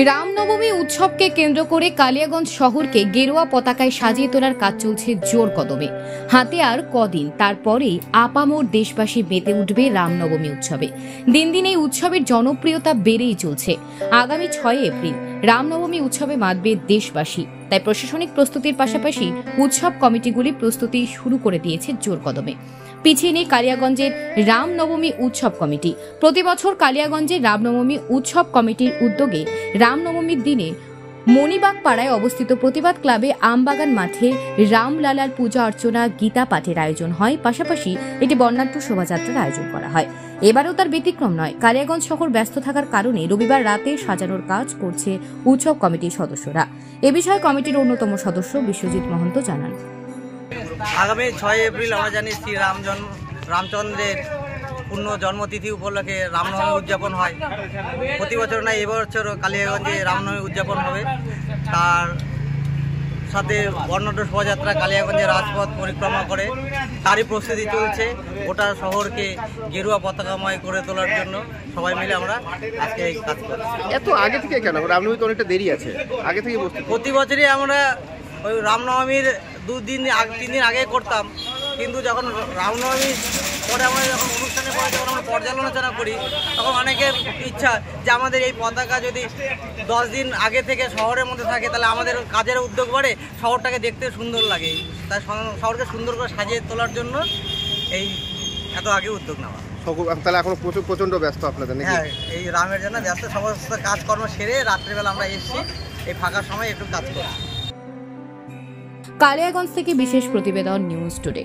রামনবমী উৎসবকে কেন্দ্র করে কালিয়াগঞ্জ শহরকে গেরুয়া পতাকায় সাজিয়ে তোলার কাজ চলছে জোর কদমে। হাতে আর কদিন, তারপরেই আপামর দেশবাসী মেতে উঠবে রামনবমী উৎসবে। দিন দিন এই উৎসবের জনপ্রিয়তা বেড়েই চলছে। আগামী 6 এপ্রিল রামনবমী উৎসবে মাতবে দেশবাসী, তাই প্রশাসনিক প্রস্তুতির পাশাপাশি উৎসব কমিটিগুলি প্রস্তুতি শুরু করে দিয়েছে জোর কদমে। পিছিয়ে নেই কালিয়াগঞ্জের রামনবমী উৎসব কমিটি। প্রতি বছর কালিয়াগঞ্জের রামনবমী উৎসব কমিটির উদ্যোগে রামনবমীর দিনে মণিবাগ পাড়ায় অবস্থিত প্রতিবাদ ক্লাবে আমবাগান মাঠে রামলালার পূজা অর্চনা, গীতা পাঠের আয়োজন হয়। পাশাপাশি একটি বর্ণাঢ্য শোভাযাত্রার আয়োজন করা হয়। এবারেও তার ব্যতিক্রম নয়। কালিয়াগঞ্জ শহর ব্যস্ত থাকার কারণে রবিবার রাতে সাজানোর কাজ করছে উৎসব কমিটির সদস্যরা। এ বিষয়ে কমিটির অন্যতম সদস্য বিশ্বজিৎ মহন্ত জানান, আগামী 6 এপ্রিল আমরা জানি শ্রী রামচন্দ্রের পূর্ণ জন্মতিথি উপলক্ষে রামনবমী উদযাপন হয়। প্রতি বছর নয়, এবছর কালিয়াগঞ্জে রামনবমী উদযাপন হবে। তার সাথে বর্ণাঢ্য শোভাযাত্রা কালিয়াগঞ্জের রাজপথ পরিক্রমা করে, তারই প্রস্তুতি চলছে। গোটা শহরকে গেরুয়া পতাকাময় করে তোলার জন্য সবাই মিলে আমরা আজকে এই কাজ করছি। এত আগে থেকে কেন? রামনবমী তো অনেকটা দেরি আছে, আগে থেকে প্রতি বছরই আমরা ওই রামনবমীর 2-3 দিন আগে করতাম, কিন্তু যখন রামনবমীর পরে আমরা যখন অনুষ্ঠানের পরে যখন আমরা পর্যালোচনা করি, তখন অনেকের ইচ্ছা যে আমাদের এই পতাকা যদি 10 দিন আগে থেকে শহরের মধ্যে থাকে, তাহলে আমাদের কাজের উদ্যোগ বাড়ে, শহরটাকে দেখতে সুন্দর লাগে। তাই শহরকে সুন্দর করে সাজিয়ে তোলার জন্য এই এত আগে উদ্যোগ নেওয়া। তাহলে এখন প্রচণ্ড ব্যস্ত আপনাদের? হ্যাঁ, এই রামের জন্য ব্যস্ত। সমস্ত কাজকর্ম সেরে রাত্রিবেলা আমরা এসেছি, এই ফাঁকা সময় একটু কাজ করছি। কালিয়াগঞ্জ থেকে বিশেষ প্রতিবেদন, নিউজ টুডে।